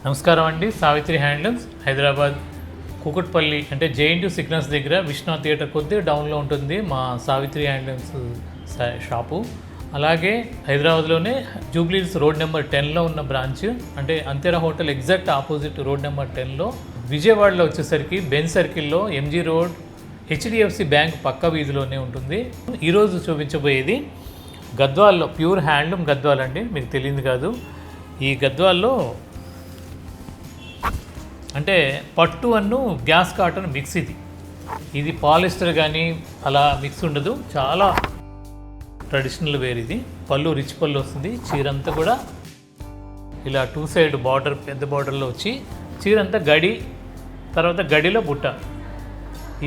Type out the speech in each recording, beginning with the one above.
నమస్కారం అండి. సావిత్రి హ్యాండ్లూమ్స్ హైదరాబాద్ కూకట్పల్లి అంటే జేఎన్‌యూ సిగ్నల్స్ దగ్గర విష్ణు థియేటర్ కొద్దిగా డౌన్లో ఉంటుంది మా సావిత్రి హ్యాండ్లూమ్స్ షాపు. అలాగే హైదరాబాద్లోనే జూబ్లీహిల్స్ రోడ్ నెంబర్ 10లో ఉన్న బ్రాంచ్ అంటే అంతేరా hotel exact opposite road number 10లో. విజయవాడలో వచ్చేసరికి బెన్ సర్కిల్లో ఎంజీ రోడ్ హెచ్డిఎఫ్సి బ్యాంక్ పక్క వీధిలోనే ఉంటుంది. ఈరోజు చూపించబోయేది గద్వాల్లో ప్యూర్ హ్యాండ్లూమ్ గద్వాల్ అండి, మీకు తెలియదు కాదు. ఈ గద్వాల్లో అంటే పట్టు అన్ను గ్యాస్ కాటన్ మిక్స్. ఇది పాలిస్టర్ కానీ అలా మిక్స్ ఉండదు, చాలా ట్రెడిషనల్ వేర్. ఇది పళ్ళు రిచ్ పళ్ళు వస్తుంది. చీరంతా కూడా ఇలా 2 సైడ్ బార్డర్ పెద్ద బార్డర్లో వచ్చి చీరంతా గడి, తర్వాత గడిలో బుట్ట.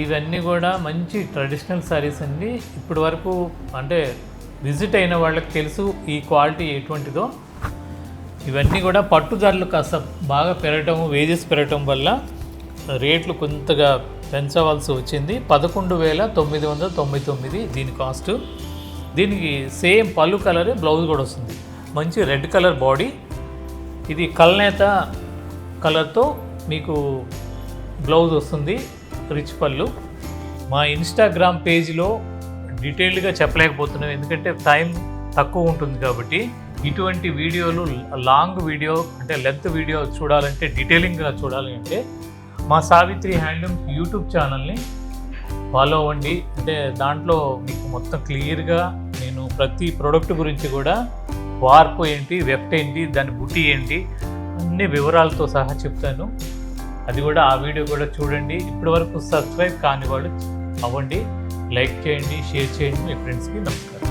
ఇవన్నీ కూడా మంచి ట్రెడిషనల్ శారీస్ అండి. ఇప్పటి వరకు అంటే విజిట్ అయిన వాళ్ళకి తెలుసు ఈ క్వాలిటీ ఎటువంటిదో. ఇవన్నీ కూడా పట్టుదారులు కాస్త బాగా పెరగటం, వేజెస్ పెరగటం వల్ల రేట్లు కొంతగా పెంచవలసి వచ్చింది. 11,999 దీని కాస్ట్. దీనికి సేమ్ పళ్ళు కలరే బ్లౌజ్ కూడా వస్తుంది. మంచి రెడ్ కలర్ బాడీ. ఇది కల్నేత కలర్తో మీకు బ్లౌజ్ వస్తుంది, రిచ్ పళ్ళు. మా ఇన్స్టాగ్రామ్ పేజ్లో డీటెయిల్డ్గా చెప్పలేకపోతున్నాం, ఎందుకంటే టైం తక్కువ ఉంటుంది కాబట్టి. ఇటువంటి వీడియోలు లాంగ్ వీడియో అంటే లెంత్ వీడియో చూడాలంటే, డీటెయిలింగ్గా చూడాలి అంటే మా సావిత్రి హ్యాండ్లూమ్ యూట్యూబ్ ఛానల్ని ఫాలో అవ్వండి. అంటే దాంట్లో మీకు మొత్తం క్లియర్గా నేను ప్రతి ప్రోడక్ట్ గురించి కూడా వార్పు ఏంటి, వెఫ్ట్ ఏంటి, దాని బుట్టి ఏంటి, అన్ని వివరాలతో సహా చెప్తాను. అది కూడా ఆ వీడియో కూడా చూడండి. ఇప్పటి వరకు సబ్స్క్రైబ్ కాని వాళ్ళు అవ్వండి, లైక్ చేయండి, షేర్ చేయండి మీ ఫ్రెండ్స్కి. నమస్కారం.